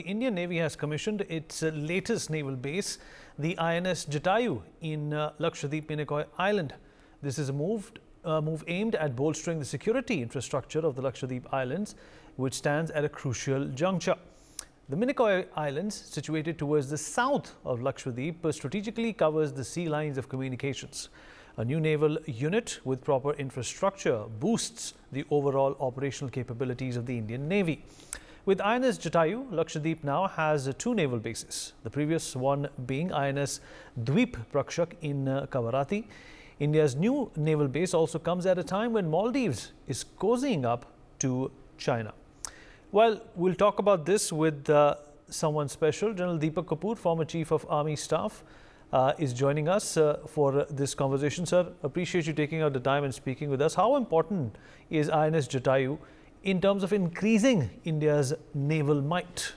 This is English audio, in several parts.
Indian Navy has commissioned its latest naval base, the INS Jatayu in Lakshadweep Minicoy Island. This is a move aimed at bolstering the security infrastructure of the Lakshadweep Islands, which stands at a crucial juncture. The Minicoy Islands, situated towards the south of Lakshadweep, strategically covers the sea lines of communications. A new naval unit with proper infrastructure boosts the overall operational capabilities of the Indian Navy. With INS Jatayu, Lakshadweep now has two naval bases, the previous one being INS Dweep Prakshak in Kavarati. India's new naval base also comes at a time when Maldives is cozying up to China. Well, we'll talk about this with someone special. General Deepak Kapoor, former Chief of Army Staff, is joining us for this conversation. Sir, appreciate you taking out the time and speaking with us. How important is INS Jatayu in terms of increasing India's naval might?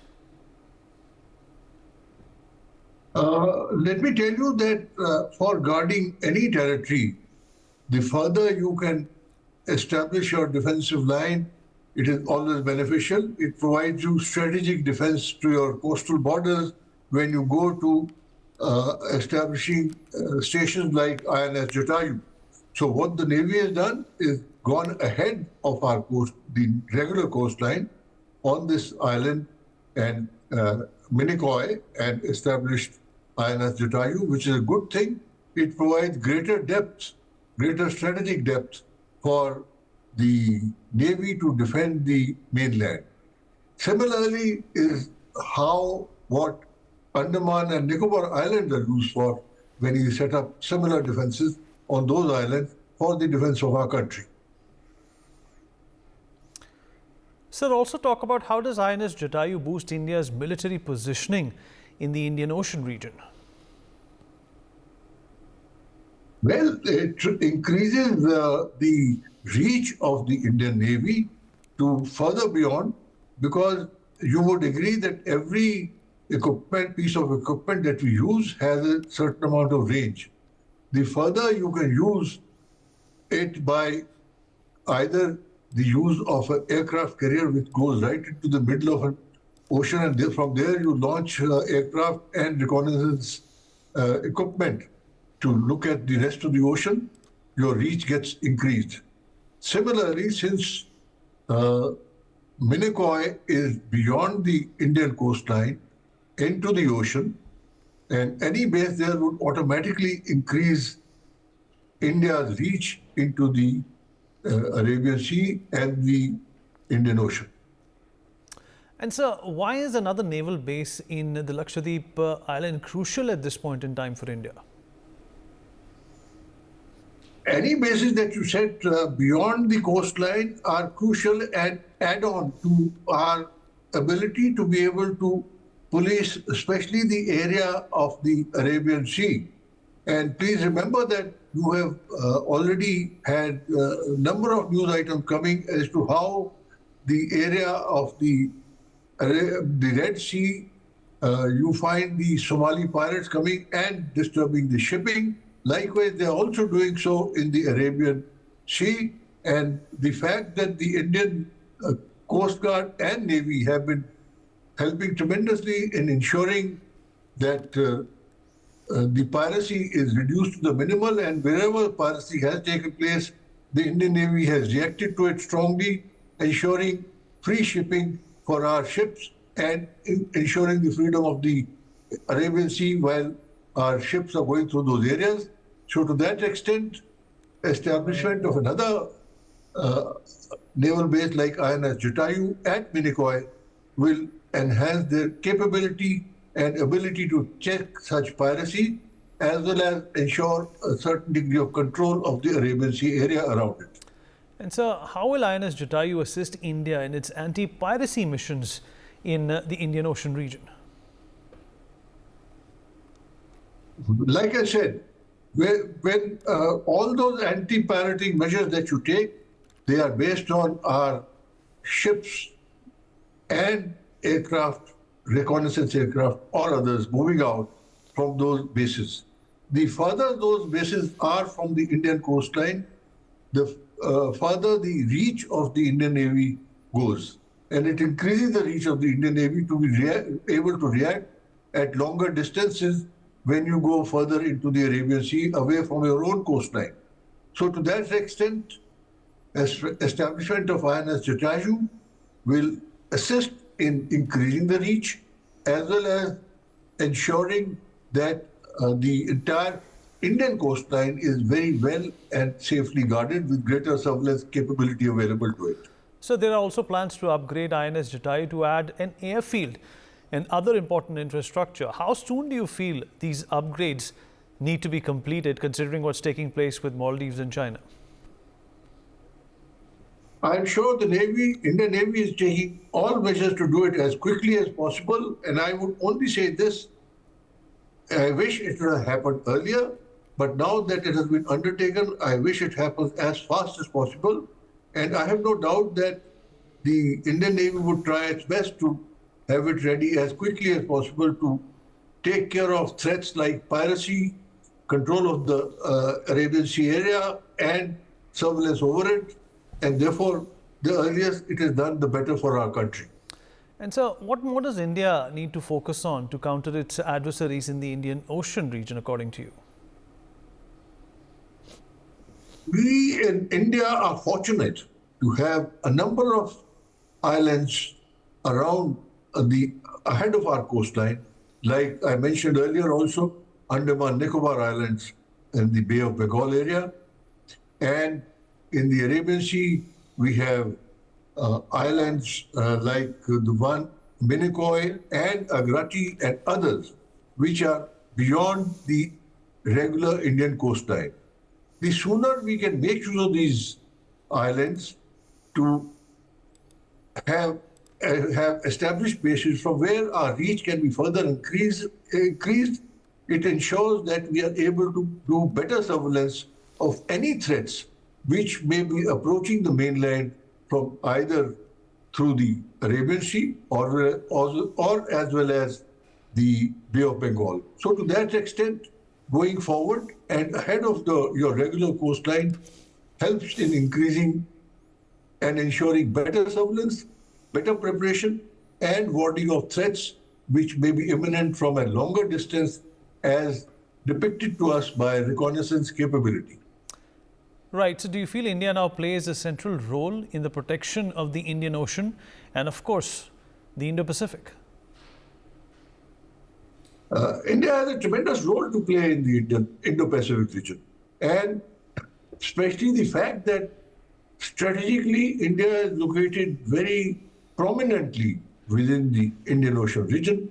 Let me tell you that for guarding any territory, the further you can establish your defensive line, it is always beneficial. It provides you strategic defense to your coastal borders when you go to establishing stations like INS Jatayu. So what the Navy has done is gone ahead of our coast, the regular coastline on this island and Minicoy, and established INS Jatayu, which is a good thing. It provides greater depth, greater strategic depth for the Navy to defend the mainland. Similarly is what Andaman and Nicobar Islands are used for when you set up similar defenses on those islands for the defense of our country. Sir, also talk about how does INS Jatayu boost India's military positioning in the Indian Ocean region? Well, it increases the reach of the Indian Navy to further beyond, because you would agree that every piece of equipment that we use has a certain amount of range. The further you can use it by either the use of an aircraft carrier which goes right into the middle of an ocean, and from there you launch aircraft and reconnaissance equipment to look at the rest of the ocean, your reach gets increased. Similarly, since Minicoy is beyond the Indian coastline into the ocean, and any base there would automatically increase India's reach into the Arabian Sea and the Indian Ocean. And sir, why is another naval base in the Lakshadweep island crucial at this point in time for India? Any bases that you set beyond the coastline are crucial and add on to our ability to be able to police, especially the area of the Arabian Sea. And please remember that you have already had a number of news items coming as to how the area of the Red Sea, you find the Somali pirates coming and disturbing the shipping. Likewise, they are also doing so in the Arabian Sea. And the fact that the Indian Coast Guard and Navy have been helping tremendously in ensuring that the piracy is reduced to the minimal, and wherever piracy has taken place, the Indian Navy has reacted to it strongly, ensuring free shipping for our ships and ensuring the freedom of the Arabian Sea while our ships are going through those areas. So to that extent, establishment of another naval base like INS Jatayu at Minicoy will enhance their capability and ability to check such piracy, as well as ensure a certain degree of control of the Arabian Sea area around it. And sir, how will INS Jatayu assist India in its anti-piracy missions in the Indian Ocean region? Like I said, when all those anti-pirating measures that you take, they are based on our ships and aircraft, reconnaissance aircraft or others moving out from those bases. The further those bases are from the Indian coastline, the further the reach of the Indian Navy goes. and it increases the reach of the Indian Navy to be able to react at longer distances when you go further into the Arabian Sea away from your own coastline. So to that extent, establishment of INS Jatayu will assist in increasing the reach as well as ensuring that the entire Indian coastline is very well and safely guarded with greater surveillance capability available to it. So there are also plans to upgrade INS Jatayu to add an airfield and other important infrastructure. How soon do you feel these upgrades need to be completed, considering what's taking place with Maldives and China? I'm sure the Indian Navy is taking all measures to do it as quickly as possible. And I would only say this, I wish it would have happened earlier, but now that it has been undertaken, I wish it happens as fast as possible. And I have no doubt that the Indian Navy would try its best to have it ready as quickly as possible to take care of threats like piracy, control of the Arabian Sea area, and surveillance over it. And therefore, the earliest it is done, the better for our country. And so, what more does India need to focus on to counter its adversaries in the Indian Ocean region, according to you? We in India are fortunate to have a number of islands around ahead of our coastline, like I mentioned earlier also, Andaman Nicobar Islands in the Bay of Bengal area. And in the Arabian Sea, we have islands like the one Minicoy and Agrati and others, which are beyond the regular Indian coastline. The sooner we can make use of these islands to have established bases from where our reach can be further increased, it ensures that we are able to do better surveillance of any threats which may be approaching the mainland from either through the Arabian Sea or as well as the Bay of Bengal. So to that extent, going forward and ahead of your regular coastline helps in increasing and ensuring better surveillance, better preparation, and warding of threats which may be imminent from a longer distance as depicted to us by reconnaissance capability. Right. So do you feel India now plays a central role in the protection of the Indian Ocean and, of course, the Indo-Pacific? India has a tremendous role to play in the Indo-Pacific region. And especially the fact that strategically India is located very prominently within the Indian Ocean region.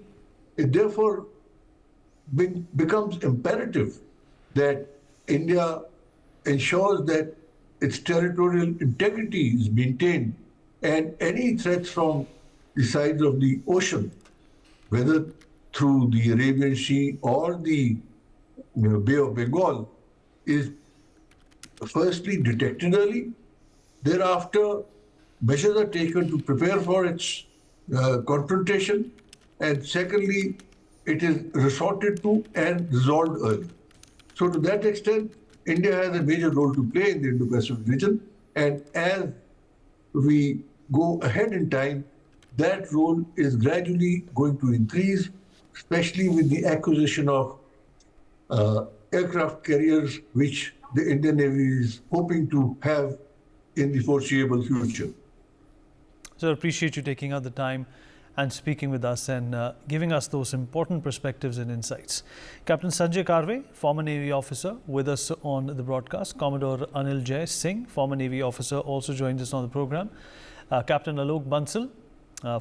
It therefore becomes imperative that India ensures that its territorial integrity is maintained and any threats from the sides of the ocean, whether through the Arabian Sea or the Bay of Bengal, is firstly detected early. Thereafter, measures are taken to prepare for its confrontation. And secondly, it is resorted to and resolved early. So to that extent, India has a major role to play in the Indo-Pacific region. And as we go ahead in time, that role is gradually going to increase, especially with the acquisition of aircraft carriers, which the Indian Navy is hoping to have in the foreseeable future. So I appreciate you taking out the time and speaking with us and giving us those important perspectives and insights. Captain Sanjay Karve, former Navy officer, with us on the broadcast. Commodore Anil Jay Singh, former Navy officer, also joins us on the program. Captain Alok Bansal,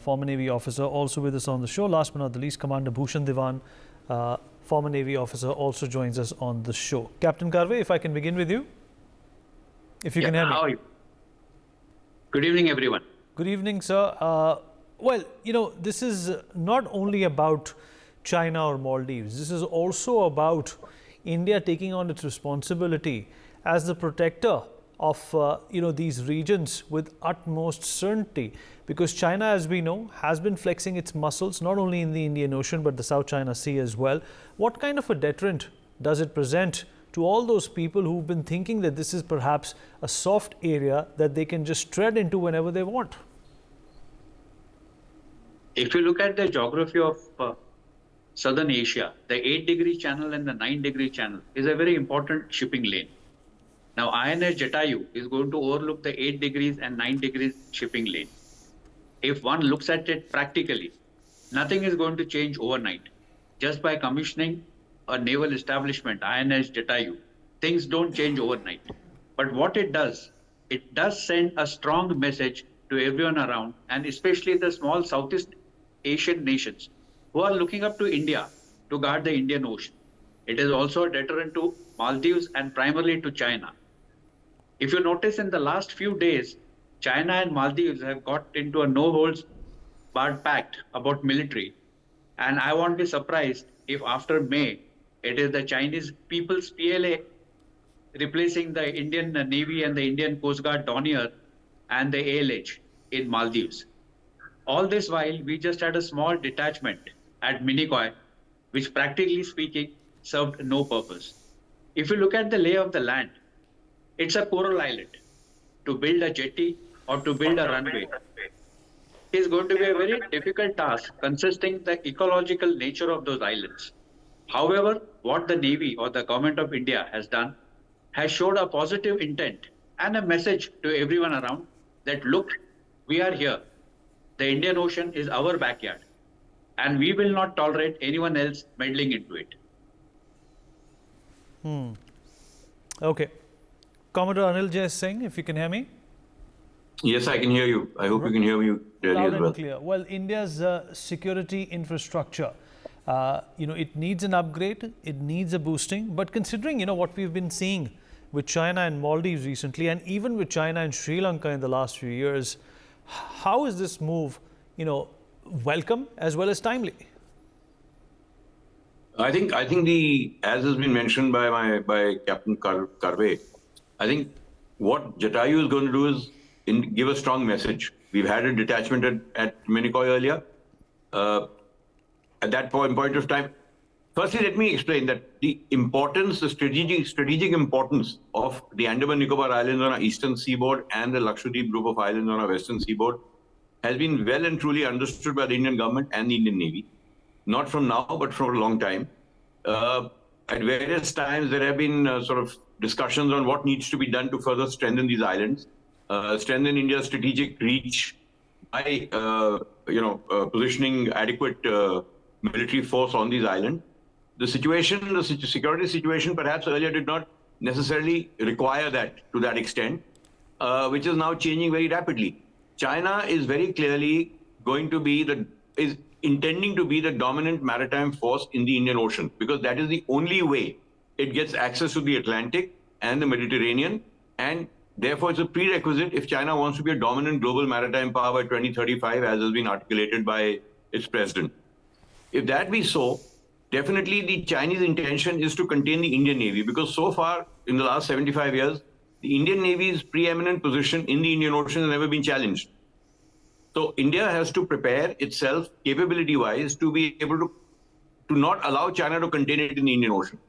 former Navy officer, also with us on the show. Last but not the least, Commander Bhushan Diwan, former Navy officer, also joins us on the show. Captain Karve, if I can begin with you, if you can hear me. How are you? Good evening, everyone. Good evening, sir. Well, you know, this is not only about China or Maldives. This is also about India taking on its responsibility as the protector of, these regions with utmost certainty. Because China, as we know, has been flexing its muscles not only in the Indian Ocean but the South China Sea as well. What kind of a deterrent does it present to all those people who've been thinking that this is perhaps a soft area that they can just tread into whenever they want? If you look at the geography of Southern Asia, the 8-degree channel and the 9-degree channel is a very important shipping lane. Now, INS Jatayu is going to overlook the 8 degrees and 9 degrees shipping lane. If one looks at it practically, nothing is going to change overnight. Just by commissioning a naval establishment, INS Jatayu, things don't change overnight. But what it does send a strong message to everyone around, and especially the small Southeast Asian nations who are looking up to India to guard the Indian Ocean. It is also a deterrent to Maldives and primarily to China. If you notice in the last few days, China and Maldives have got into a no-holds-barred pact about military. And I won't be surprised if after May, it is the Chinese People's PLA replacing the Indian Navy and the Indian Coast Guard Dornier and the ALH in Maldives. All this while, we just had a small detachment at Minicoy, which practically speaking served no purpose. If you look at the lay of the land, it's a coral island. To build a jetty or to build a runway is going to be a very difficult task considering the ecological nature of those islands. However, what the Navy or the government of India has done has showed a positive intent and a message to everyone around that, look, we are here. The Indian Ocean is our backyard, and we will not tolerate anyone else meddling into it. Okay. Commodore Anil Jay Singh, if you can hear me. Yes, I can hear you. I hope you can hear me clearly Loud as well. and clear. Well, India's security infrastructure, it needs an upgrade, it needs a boosting. But considering, what we've been seeing with China and Maldives recently, and even with China and Sri Lanka in the last few years, how is this move, welcome as well as timely? I think as has been mentioned by Captain Karve, I think what Jatayu is going to do is give a strong message. We've had a detachment at Minicoy earlier. At that point of time, firstly, let me explain that the strategic importance of the Andaman Nicobar Islands on our eastern seaboard and the Lakshadweep group of islands on our western seaboard has been well and truly understood by the Indian government and the Indian Navy. Not from now, but for a long time. At various times, there have been sort of discussions on what needs to be done to further strengthen these islands, strengthen India's strategic reach by, positioning adequate military force on these islands. The security situation, perhaps earlier did not necessarily require that to that extent, which is now changing very rapidly. China is very clearly is intending to be the dominant maritime force in the Indian Ocean, because that is the only way it gets access to the Atlantic and the Mediterranean, and therefore it's a prerequisite if China wants to be a dominant global maritime power by 2035, as has been articulated by its president. If that be so, definitely the Chinese intention is to contain the Indian Navy, because so far in the last 75 years, the Indian Navy's preeminent position in the Indian Ocean has never been challenged. So India has to prepare itself capability-wise to be able to not allow China to contain it in the Indian Ocean.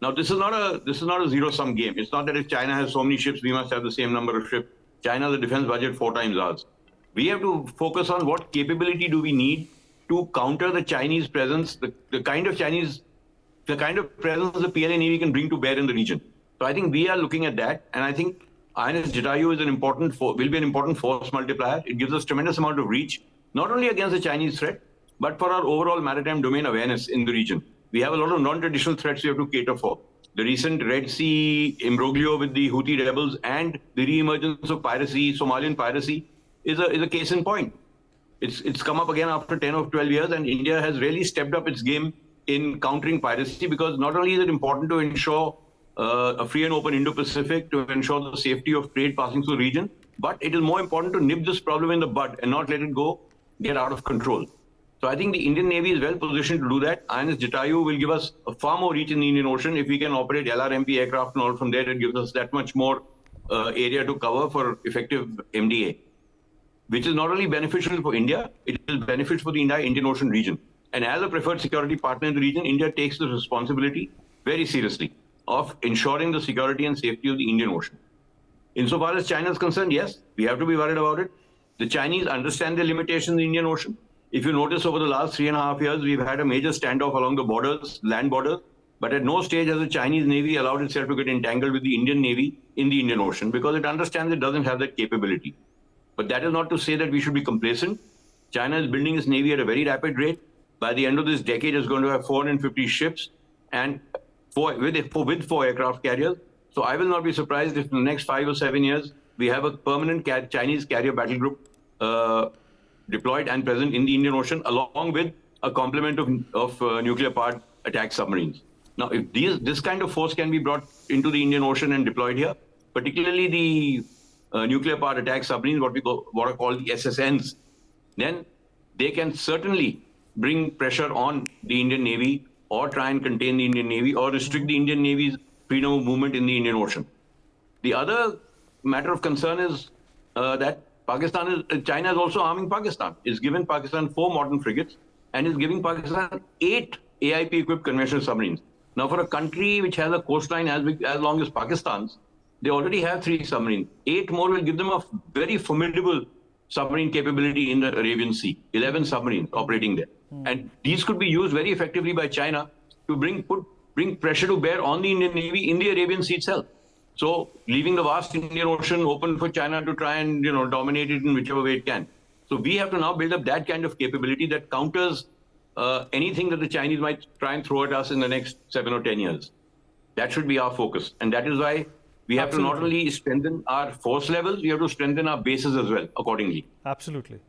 Now, this is not a zero-sum game. It's not that if China has so many ships, we must have the same number of ships. China has a defense budget 4 times ours. We have to focus on what capability do we need to counter the Chinese presence, the kind of presence the PLA Navy can bring to bear in the region. So I think we are looking at that, and I think INS Jatayu is will be an important force multiplier. It gives us tremendous amount of reach, not only against the Chinese threat, but for our overall maritime domain awareness in the region. We have a lot of non-traditional threats we have to cater for. The recent Red Sea imbroglio with the Houthi rebels and the re-emergence of piracy, Somalian piracy, is a case in point. It's come up again after 10 or 12 years, and India has really stepped up its game in countering piracy, because not only is it important to ensure a free and open Indo-Pacific, to ensure the safety of trade passing through the region, but it is more important to nip this problem in the bud and not let it get out of control. So I think the Indian Navy is well positioned to do that. INS Jatayu will give us a far more reach in the Indian Ocean. If we can operate LRMP aircraft and all from there, it gives us that much more area to cover for effective MDA, which is not only beneficial for India, it is beneficial for the entire Indian Ocean region. And as a preferred security partner in the region, India takes the responsibility very seriously of ensuring the security and safety of the Indian Ocean. Insofar as China is concerned, yes, we have to be worried about it. The Chinese understand the limitations in the Indian Ocean. If you notice, over the last 3.5 years, we've had a major standoff along the borders, land borders, but at no stage has the Chinese Navy allowed itself to get entangled with the Indian Navy in the Indian Ocean, because it understands it doesn't have that capability. But that is not to say that we should be complacent. China is building its Navy at a very rapid rate. By the end of this decade, it's going to have 450 ships and with 4 aircraft carriers. So I will not be surprised if in the next 5 or 7 years, we have a permanent Chinese carrier battle group deployed and present in the Indian Ocean, along with a complement of nuclear-powered attack submarines. Now, if this kind of force can be brought into the Indian Ocean and deployed here, particularly the nuclear-powered attack submarines, what are called the SSNs, then they can certainly bring pressure on the Indian Navy, or try and contain the Indian Navy, or restrict the Indian Navy's freedom of movement in the Indian Ocean. The other matter of concern is that China is also arming Pakistan. It's given Pakistan 4 modern frigates and is giving Pakistan 8 AIP-equipped conventional submarines. Now, for a country which has a coastline as long as Pakistan's, they already have 3 submarines. 8 more will give them a very formidable submarine capability in the Arabian Sea. 11 submarines operating there. And these could be used very effectively by China to bring pressure to bear on the Indian Navy in the Arabian Sea itself. So leaving the vast Indian Ocean open for China to try and dominate it in whichever way it can. So we have to now build up that kind of capability that counters anything that the Chinese might try and throw at us in the next 7 or 10 years. That should be our focus. And that is why we have to not only strengthen our force levels, we have to strengthen our bases as well, accordingly. Absolutely.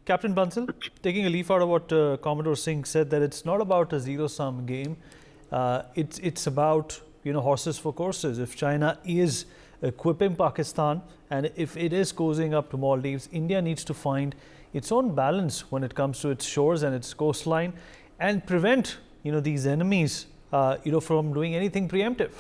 Captain Bansal, taking a leaf out of what Commodore Singh said, that it's not about a zero-sum game. It's about horses for courses. If China is equipping Pakistan and if it is cozying up to Maldives, India needs to find its own balance when it comes to its shores and its coastline, and prevent these enemies from doing anything preemptive.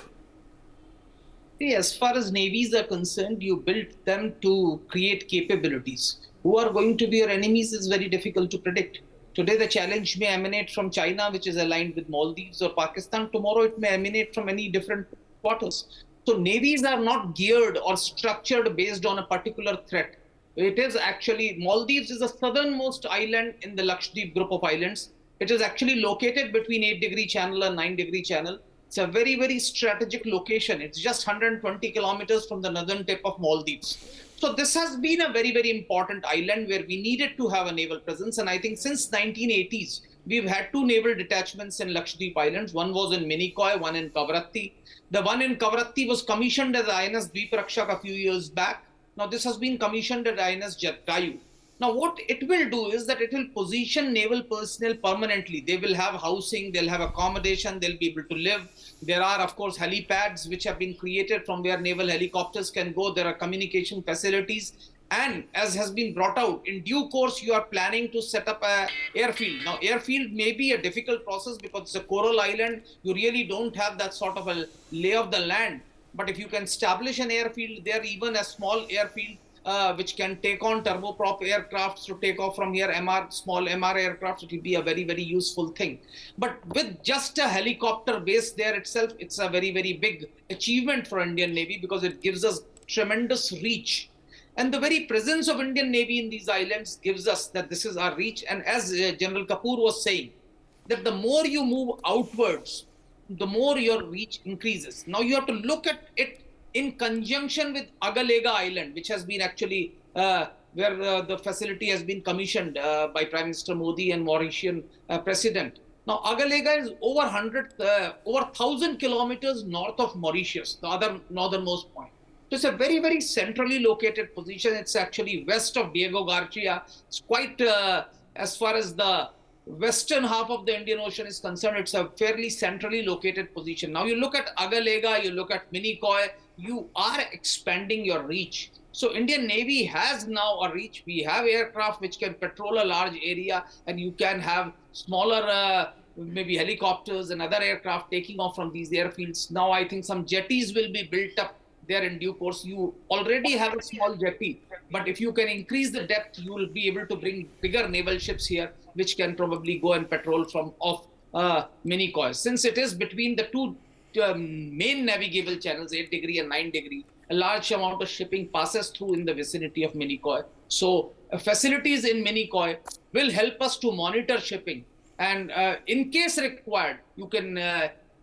See, as far as navies are concerned, you build them to create capabilities. Who are going to be your enemies is very difficult to predict. Today, the challenge may emanate from China, which is aligned with Maldives or Pakistan. Tomorrow, it may emanate from any different quarters. So navies are not geared or structured based on a particular threat. It is actually, Maldives is the southernmost island in the Lakshadweep group of islands. It is actually located between 8-degree channel and 9-degree channel. It's a very, very strategic location. It's just 120 kilometers from the northern tip of Maldives. So this has been a very, very important island where we needed to have a naval presence. And I think since 1980s, we've had 2 naval detachments in Lakshadweep Islands. One was in Minicoy, one in Kavaratti. The one in Kavaratti was commissioned as INS Dweeprakshak a few years back. Now this has been commissioned at INS Jatayu. Now what it will do is that it will position naval personnel permanently. They will have housing, they'll have accommodation, they'll be able to live. There are, of course, helipads which have been created from where naval helicopters can go. There are communication facilities. And as has been brought out, in due course, you are planning to set up an airfield. Now, airfield may be a difficult process because it's a coral island. You really don't have that sort of a lay of the land. But if you can establish an airfield there, even a small airfield, which can take on turboprop aircrafts to take off from here, small MR aircraft, it will be a very, very useful thing. But with just a helicopter base there itself, it's a very, very big achievement for Indian Navy because it gives us tremendous reach. And the very presence of Indian Navy in these islands gives us that this is our reach. And as General Kapoor was saying, that the more you move outwards, the more your reach increases. Now you have to look at it in conjunction with Agalega Island, which has been actually where the facility has been commissioned by Prime Minister Modi and Mauritian President. Now, Agalega is over 1,000 kilometers north of Mauritius, the other northernmost point. So it's a very, very centrally located position. It's actually west of Diego Garcia. It's quite, as far as the western half of the Indian Ocean is concerned, it's a fairly centrally located position. Now, you look at Agalega, you look at Minicoy, you are expanding your reach. So Indian Navy has now a reach. We have aircraft which can patrol a large area, and you can have smaller, maybe helicopters and other aircraft taking off from these airfields. Now I think some jetties will be built up there in due course. You already have a small jetty, but if you can increase the depth, you will be able to bring bigger naval ships here, which can probably go and patrol from off Minicoy. Since it is between the 2 main navigable channels, 8-degree and 9-degree, a large amount of shipping passes through in the vicinity of Minicoy. So facilities in Minicoy will help us to monitor shipping. And in case required, you can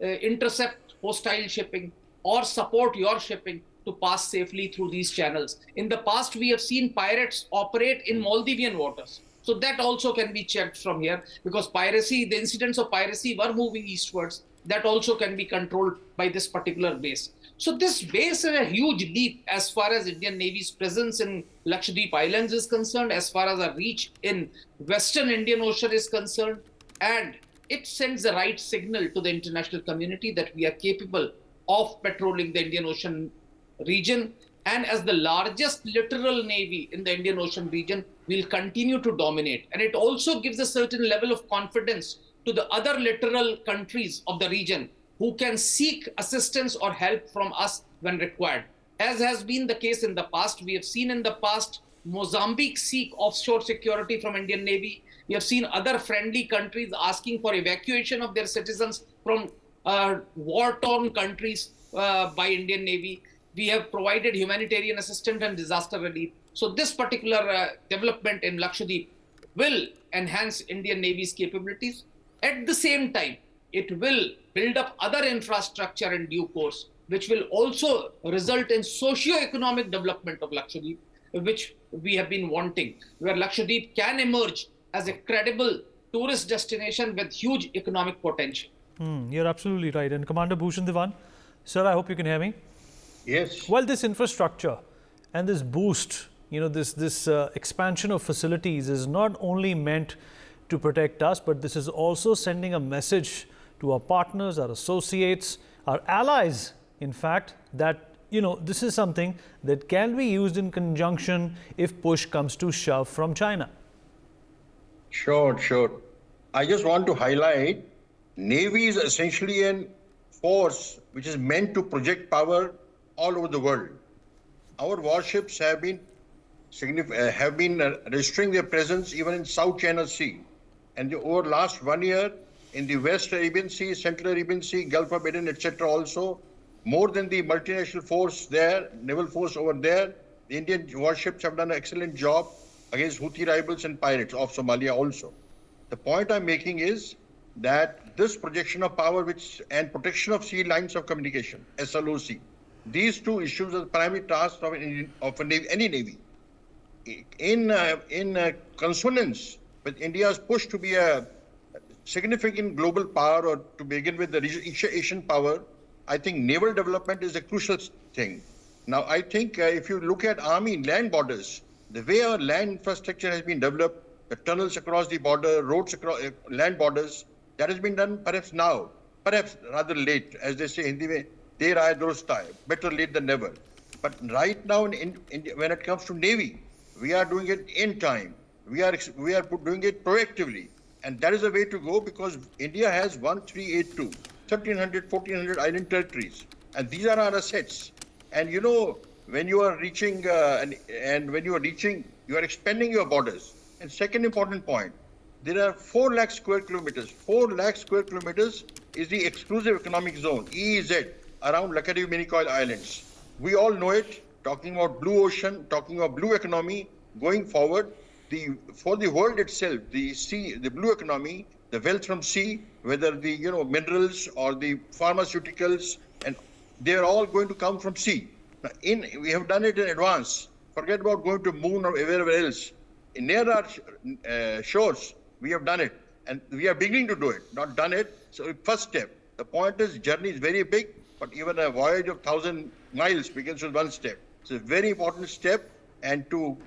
intercept hostile shipping or support your shipping to pass safely through these channels. In the past, we have seen pirates operate in Maldivian waters. So that also can be checked from here, because piracy, the incidents of piracy were moving eastwards. That also can be controlled by this particular base. So this base is a huge leap as far as Indian Navy's presence in Lakshadweep Islands is concerned, as far as our reach in Western Indian Ocean is concerned. And it sends the right signal to the international community that we are capable of patrolling the Indian Ocean region. And as the largest littoral navy in the Indian Ocean region, we'll continue to dominate. And it also gives a certain level of confidence to the other littoral countries of the region who can seek assistance or help from us when required. As has been the case in the past, we have seen in the past Mozambique seek offshore security from Indian Navy. We have seen other friendly countries asking for evacuation of their citizens from war-torn countries by Indian Navy. We have provided humanitarian assistance and disaster relief. So this particular development in Lakshadweep will enhance Indian Navy's capabilities. At the same time, it will build up other infrastructure in due course, which will also result in socio-economic development of Lakshadweep, which we have been wanting, where Lakshadweep can emerge as a credible tourist destination with huge economic potential. You're absolutely right. And Commander Bhushan Diwan, sir, I hope you can hear me. Yes. Well, this infrastructure and this boost, this expansion of facilities is not only meant to protect us, but this is also sending a message to our partners, our associates, our allies, in fact, that, this is something that can be used in conjunction if push comes to shove from China. Sure. I just want to highlight, Navy is essentially a force which is meant to project power all over the world. Our warships have been registering their presence even in South China Sea. And over the last 1 year, in the West Arabian Sea, Central Arabian Sea, Gulf of Aden, etc. also, more than the multinational force there, naval force over there, the Indian warships have done an excellent job against Houthi rebels and pirates of Somalia also. The point I'm making is that this projection of power and protection of sea lines of communication, SLOC, these two issues are the primary task of any navy. In consonance with India's push to be a significant global power, or to begin with the Asian power, I think naval development is a crucial thing. Now, I think if you look at army land borders, the way our land infrastructure has been developed, the tunnels across the border, roads across land borders, that has been done perhaps now, perhaps rather late, as they say in Hindi mein, der aaye durust aaye, better late than never. But right now, when it comes to Navy, we are doing it in time. We are doing it proactively. And that is the way to go, because India has 1382, 1300, 1400 island territories. And these are our assets. And when you are reaching, you are expanding your borders. And second important point, there are 4 lakh square kilometers. 4 lakh square kilometers is the exclusive economic zone, EEZ, around Lakshadweep Minicoy Islands. We all know it, talking about blue ocean, talking about blue economy going forward. For the world itself, the sea, the blue economy, the wealth from sea, whether the minerals or the pharmaceuticals, and they're all going to come from sea. Now, we have done it in advance. Forget about going to moon or wherever else. Near our shores, we have done it, and we are beginning to do it, not done it. So first step. The point is, journey is very big, but even a voyage of 1,000 miles begins with one step. It's a very important step, and to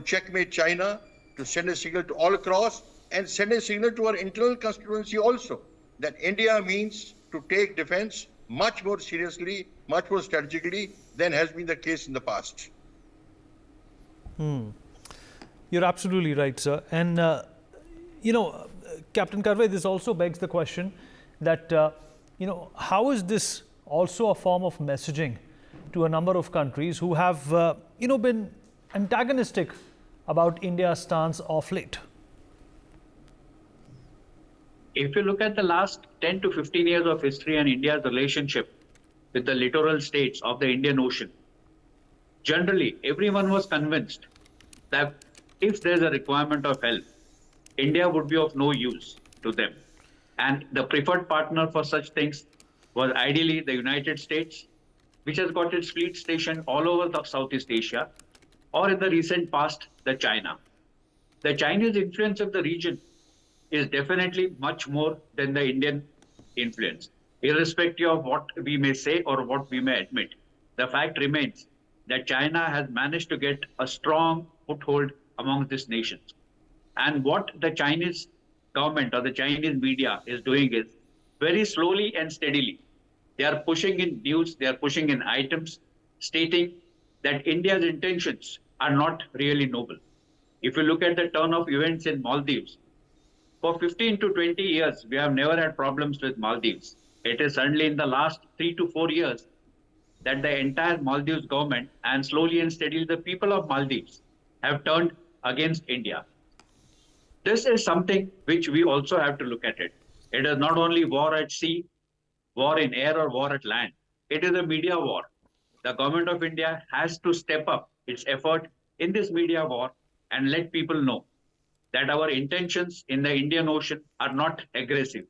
checkmate China, to send a signal to all across, and send a signal to our internal constituency also, that India means to take defense much more seriously, much more strategically than has been the case in the past. You're absolutely right, sir. And, Captain Karve, this also begs the question that, how is this also a form of messaging to a number of countries who have, been antagonistic about India's stance of late? If you look at the last 10 to 15 years of history and India's relationship with the littoral states of the Indian Ocean, generally everyone was convinced that if there's a requirement of help, India would be of no use to them. And the preferred partner for such things was ideally the United States, which has got its fleet stationed all over the Southeast Asia, or in the recent past, the China. The Chinese influence of the region is definitely much more than the Indian influence. Irrespective of what we may say or what we may admit, the fact remains that China has managed to get a strong foothold among these nations. And what the Chinese government or the Chinese media is doing is very slowly and steadily, they are pushing in news, they are pushing in items stating that India's intentions are not really noble. If you look at the turn of events in Maldives, for 15 to 20 years, we have never had problems with Maldives. It is only in the last 3 to 4 years that the entire Maldives government and slowly and steadily the people of Maldives have turned against India. This is something which we also have to look at it. It is not only war at sea, war in air or war at land. It is a media war. The government of India has to step up its effort in this media war and let people know that our intentions in the Indian Ocean are not aggressive.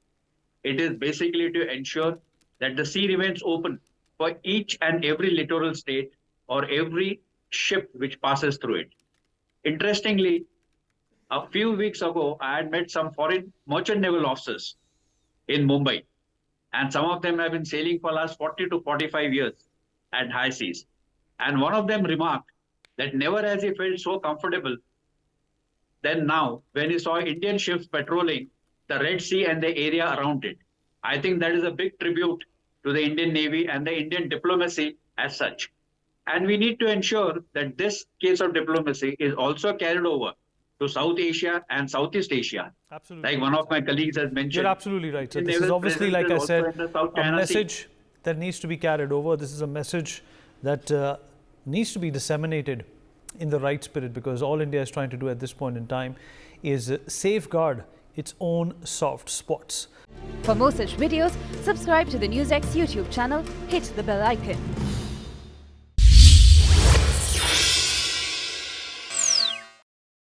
It is basically to ensure that the sea remains open for each and every littoral state or every ship which passes through it. Interestingly, a few weeks ago, I had met some foreign merchant naval officers in Mumbai, and some of them have been sailing for the last 40 to 45 years at high seas. And one of them remarked that never has he felt so comfortable than now when he saw Indian ships patrolling the Red Sea and the area around it. I think that is a big tribute to the Indian Navy and the Indian diplomacy as such. And we need to ensure that this case of diplomacy is also carried over to South Asia and Southeast Asia. Absolutely. Like one of my colleagues has mentioned. You're absolutely right. So this is naval obviously, presence like I is also said, in the South a China Sea. message that needs to be carried over. This is a message that needs to be disseminated in the right spirit, because all India is trying to do at this point in time is safeguard its own soft spots. For more such videos, subscribe to the NewsX YouTube channel, hit the bell icon.